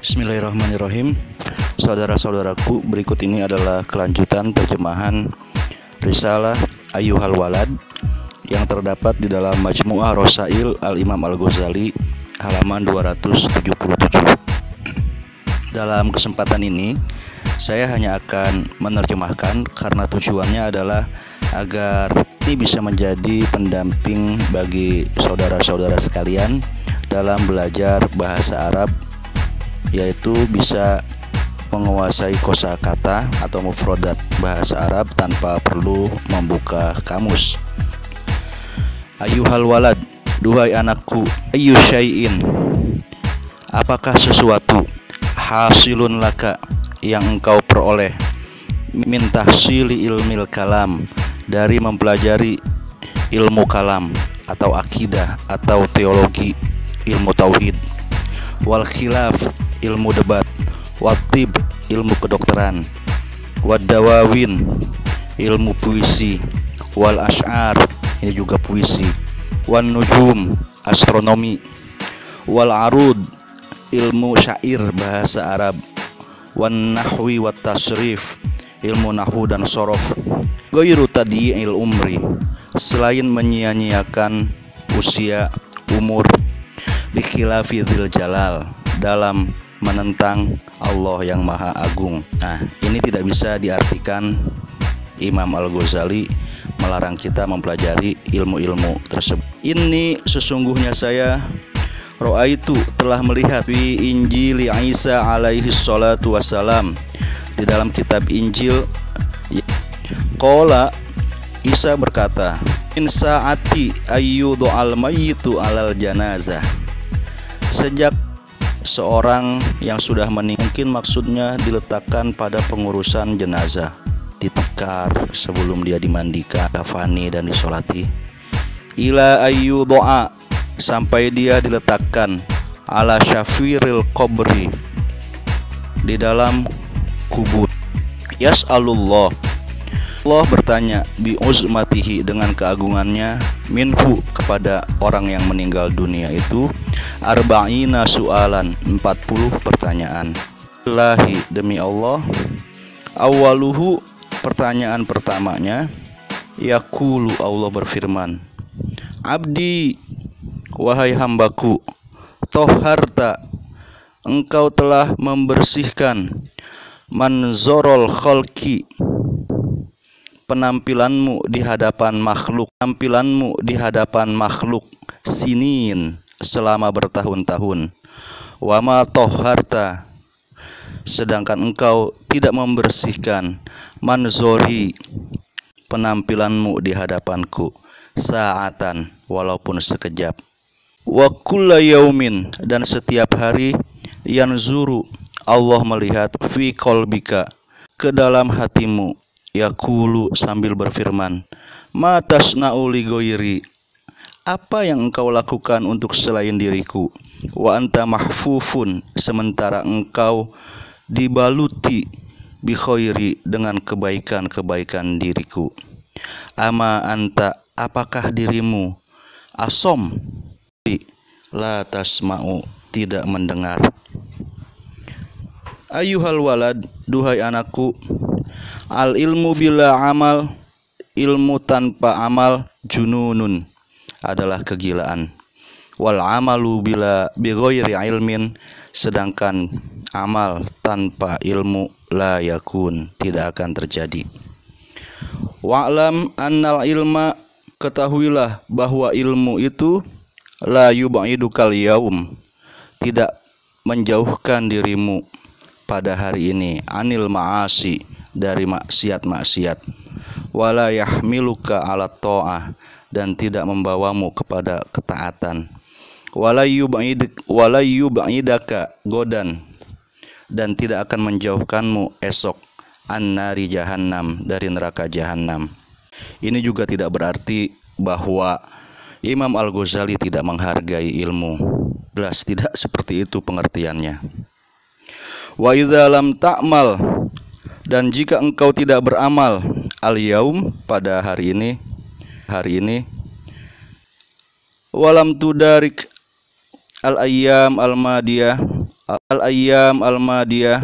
Bismillahirrahmanirrahim. Saudara-saudaraku, berikut ini adalah kelanjutan terjemahan Risalah Ayyuhal Walad yang terdapat di dalam Majmu'ah Rosail Al-Imam Al-Ghazali halaman 277. Dalam kesempatan ini saya hanya akan menerjemahkan karena tujuannya adalah agar ini bisa menjadi pendamping bagi saudara-saudara sekalian dalam belajar bahasa Arab, yaitu bisa menguasai kosakata atau mufradat bahasa Arab tanpa perlu membuka kamus. Ayyuhal walad, duhai anakku, ayyu syai'in, apakah sesuatu, hasilun laka, yang engkau peroleh, min tahsili ilmil kalam, dari mempelajari ilmu kalam atau akidah atau teologi, ilmu tauhid, wal khilaf, ilmu debat, watib, ilmu kedokteran, wadawawin, ilmu puisi, wal ash'ar, ini juga puisi, wan nujum, astronomi, wal arud, ilmu syair bahasa Arab, wan nahwi wat tasrif, ilmu nahwu dan sorof, ghairu tadyi'il umri, selain menyia-nyiakan usia, umur, bikhilafi dzil jalal, dalam menentang Allah yang Maha Agung. Nah, ini tidak bisa diartikan Imam Al-Ghazali melarang kita mempelajari ilmu-ilmu tersebut. Ini sesungguhnya saya Ro'aitu, telah melihat, fi Injili Isa alaihi salatu wassalam, di dalam kitab Injil. Qala, Isa berkata, in saati ayyudu al mayyitu alal janazah, sejak seorang yang sudah meninggal, mungkin maksudnya diletakkan pada pengurusan jenazah, ditikar sebelum dia dimandikan, kafani dan disolati, ila ayyudu'a, sampai dia diletakkan, ala syafiril qabri, di dalam kubur. Yas'alullah, Allah bertanya, bi uzmatihi, dengan keagungannya, minhu, kepada orang yang meninggal dunia itu, arba'ina su'alan, 40 pertanyaan. Lahi, demi Allah, awaluhu, pertanyaan pertamanya, yaqulu, Allah berfirman, abdi, wahai hambaku, toharta, engkau telah membersihkan, manzorol khalqi, penampilanmu di hadapan makhluk, sinin, selama bertahun-tahun, wama toharta, sedangkan engkau tidak membersihkan, manzori, penampilanmu di hadapanku, saatan, walaupun sekejap, wa kulla yaumin, dan setiap hari, yanzuru, Allah melihat, fi qalbika, ke dalam hatimu, yaqulu, sambil berfirman, ma tasna'u li ghairi, apa yang engkau lakukan untuk selain diriku, wa anta mahfufun, sementara engkau dibaluti, bi khairi, dengan kebaikan-kebaikan diriku, ama anta, apakah dirimu, asom, la tasma'u, tidak mendengar. Ayyuhal walad, duhai anakku, al ilmu bila amal, ilmu tanpa amal, jununun, adalah kegilaan, wal amalu bila bighairi ilmin, sedangkan amal tanpa ilmu, la yakun, tidak akan terjadi. Wa'lam annal ilma, ketahuilah bahwa ilmu itu, la yub'idukal yaum, tidak menjauhkan dirimu pada hari ini, anil ma'asi, dari maksiat-maksiat, wala yahmiluka ala ta'ah, dan tidak membawamu kepada ketaatan, wala yub'idaka godan, dan tidak akan menjauhkanmu esok, an-nari jahannam, dari neraka jahannam. Ini juga tidak berarti bahwa Imam Al-Ghazali tidak menghargai ilmu. Jelas tidak seperti itu pengertiannya. Wa idza lam ta'mal, dan jika engkau tidak beramal, al-yaum, pada hari ini, walam tudarik al-ayyam al-madiyah, al-ayyam al-madiyah,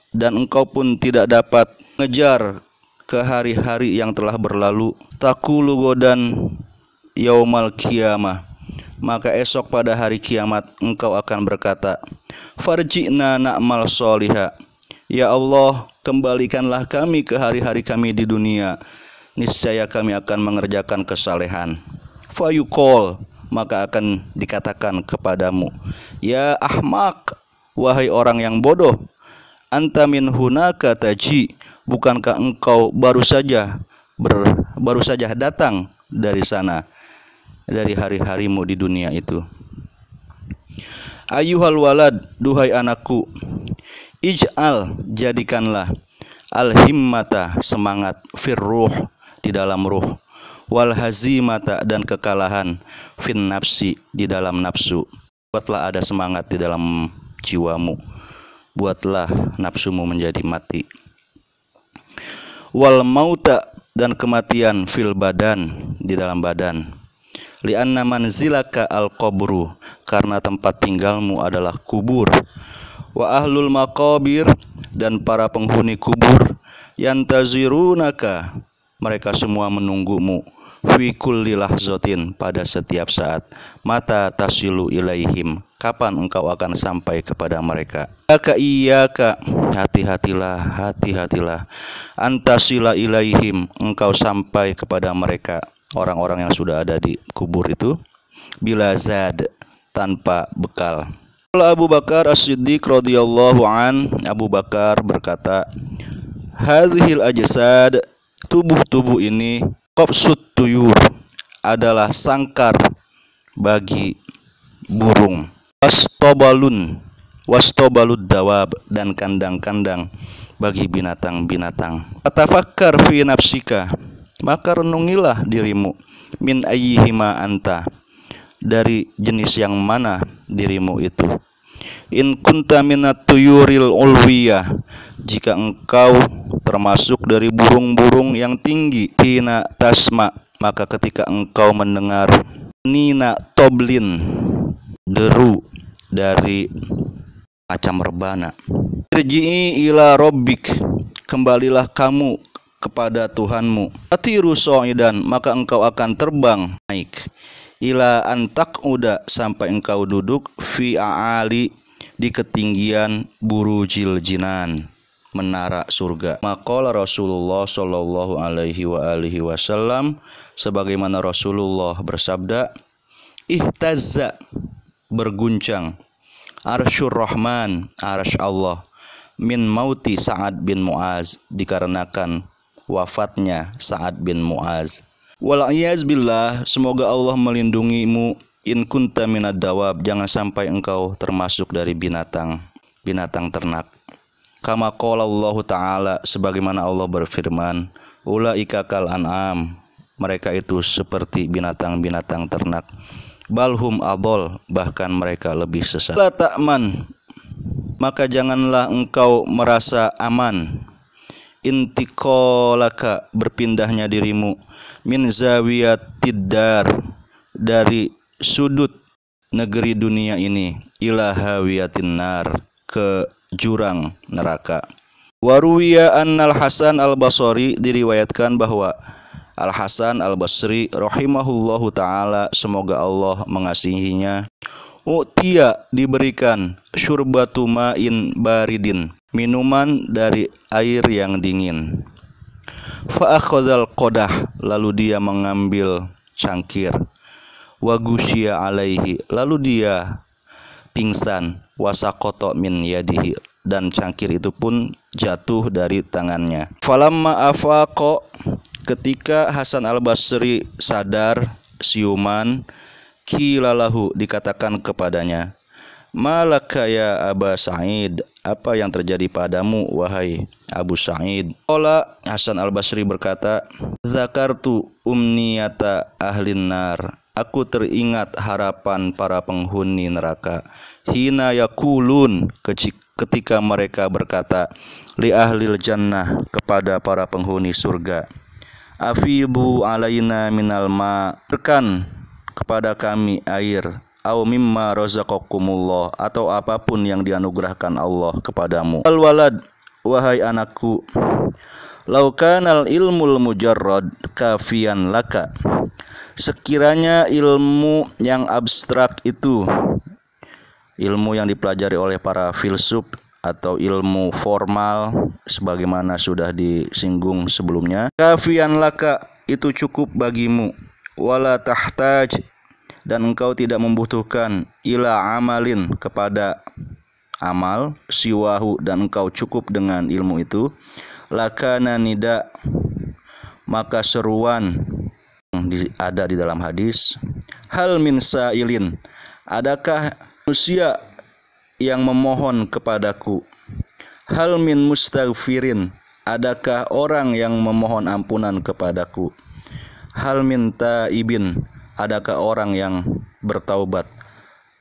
dan engkau pun tidak dapat mengejar ke hari-hari yang telah berlalu. Taqulu godan yaumal qiyamah, maka esok pada hari kiamat engkau akan berkata, farji'na na'mal sholiha, ya Allah, kembalikanlah kami ke hari-hari kami di dunia, niscaya kami akan mengerjakan kesalehan. Fayuqol, maka akan dikatakan kepadamu, ya ahmak, wahai orang yang bodoh, anta min hunaka taji, bukankah engkau baru saja datang dari sana, dari hari-harimu di dunia itu. Ayuhal walad, duhai anakku, ij'al, jadikanlah, al-himmata, semangat, firruh, di dalam ruh, wal hazimata, dan kekalahan, fin nafsi, di dalam nafsu. Buatlah ada semangat di dalam jiwamu, buatlah nafsumu menjadi mati. Wal mauta, dan kematian, fil badan, di dalam badan. Li'anna manzilaka al-qabru, karena tempat tinggalmu adalah kubur. Wa ahlul maqabir, dan para penghuni kubur, yantazirunaka, mereka semua menunggumu, fi kulli lahzatin, pada setiap saat. Mata tasilu ilaihim, kapan engkau akan sampai kepada mereka. Iyaka, hati-hatilah, antasila ilaihim, engkau sampai kepada mereka, orang-orang yang sudah ada di kubur itu, bila zad, tanpa bekal. Abu Bakar As-Siddiq radhiyallahu an, Abu Bakar berkata, hadhil ajsad, tubuh-tubuh ini, qabsut tuyur, adalah sangkar bagi burung, wastobalud dawab, dan kandang-kandang bagi binatang-binatang. Tafakkar fi nafsika, maka renungilah dirimu, min ayyihima anta, dari jenis yang mana dirimu itu. In kunta minat tuyuril ulwiyah, jika engkau termasuk dari burung-burung yang tinggi. Hina tasma, maka ketika engkau mendengar nina toblin, deru dari macam rebana. Irji'i ila rabbik, kembalilah kamu kepada Tuhanmu. Atiru so'idan, maka engkau akan terbang naik. Ila antak uda, sampai engkau duduk, fi a'ali, di ketinggian burujil jinan, menara surga. Maqala Rasulullah sallallahu alaihi wasallam, sebagaimana Rasulullah bersabda, ihtazza, berguncang, arsyur rahman, arsy Allah, min mauti Sa'ad bin Mu'az, dikarenakan wafatnya Sa'ad bin Mu'az. Wal'iyaz billah, semoga Allah melindungimu. In kunta minad dawab, jangan sampai engkau termasuk dari binatang ternak. Kama qala Allah Ta'ala, sebagaimana Allah berfirman, ulaika kal an'am, mereka itu seperti binatang-binatang ternak. Balhum adol, bahkan mereka lebih sesat. La ta'man, maka janganlah engkau merasa aman. Intiqalaka, berpindahnya dirimu, min zawiyatid dar, dari sudut negeri dunia ini, ila hawiyatin nar, ke jurang neraka. Waruwiya annal Hasan al-Basri, diriwayatkan bahwa Al-Hasan al-Basri rahimahullahu ta'ala, semoga Allah mengasihinya, u'tiya, diberikan, syurbatu ma'in baridin, minuman dari air yang dingin. Fa'akhazal qodah, lalu dia mengambil cangkir. Wa gusya alaihi, lalu dia pingsan. Wasaqata min yadihi, dan cangkir itu pun jatuh dari tangannya. Falamma afaqa, ketika Hasan al-Basri sadar, siuman, kilalahu, dikatakan kepadanya, malaka ya Aba Sa'id, apa yang terjadi padamu wahai Abu Sa'id? Qala, Hasan al-Basri berkata, zakartu umniyata ahlin nar, aku teringat harapan para penghuni neraka. Hina yakulun, ketika mereka berkata, li ahlil jannah, kepada para penghuni surga, afidu alaina minal ma, berikan kepada kami air au mimma razaqakumullah, atau apapun yang dianugerahkan Allah kepadamu. Al walad, wahai anakku, lau kanal ilmul mujarrad kafian laka, sekiranya ilmu yang abstrak itu, ilmu yang dipelajari oleh para filsuf atau ilmu formal sebagaimana sudah disinggung sebelumnya, kafian laka, itu cukup bagimu, wala tahtaj, dan engkau tidak membutuhkan, ila amalin, kepada amal, siwahu, dan engkau cukup dengan ilmu itu, lakana nida, maka seruan ada di dalam hadis, hal min sa'ilin, adakah manusia yang memohon kepadaku, hal min mustaghfirin, adakah orang yang memohon ampunan kepadaku, hal min taibin, adakah orang yang bertaubat,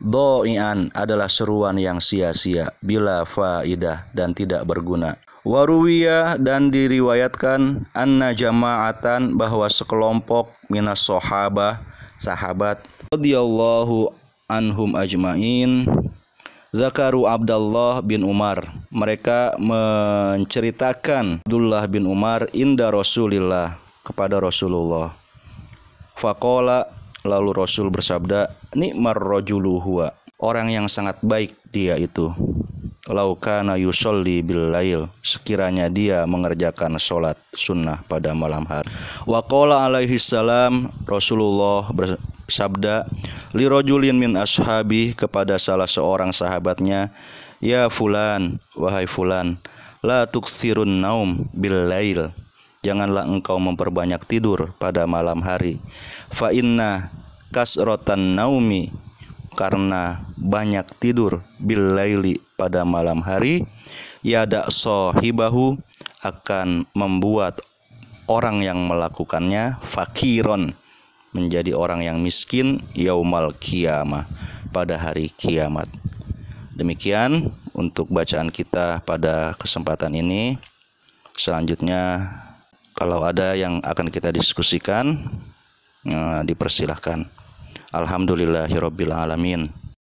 doian, adalah seruan yang sia-sia, bila faidah, dan tidak berguna. Waruwiyah, dan diriwayatkan, anna jama'atan, bahwa sekelompok minas sahabah, sahabat radhiyallahu anhum ajmain, zakaru Abdullah bin Umar, mereka menceritakan Abdullah bin Umar inda Rasulillah, kepada Rasulullah. Faqala, lalu Rasul bersabda, ni'mar rajulu huwa, orang yang sangat baik dia itu, lau kana yusolli bil lail, sekiranya dia mengerjakan sholat sunnah pada malam hari. Wa qala alaihi salam, Rasulullah bersabda, li rajulin min ashabi, kepada salah seorang sahabatnya, ya fulan, wahai fulan, la tuksirun naum bil lail, janganlah engkau memperbanyak tidur pada malam hari. Fa inna kasrotan naumi, karena banyak tidur, bil laili, pada malam hari, yada sohibahu, akan membuat orang yang melakukannya fakiron, menjadi orang yang miskin, yaumal qiyamah, pada hari kiamat. Demikian untuk bacaan kita pada kesempatan ini. Selanjutnya, kalau ada yang akan kita diskusikan, dipersilahkan. Alhamdulillahirabbil alamin.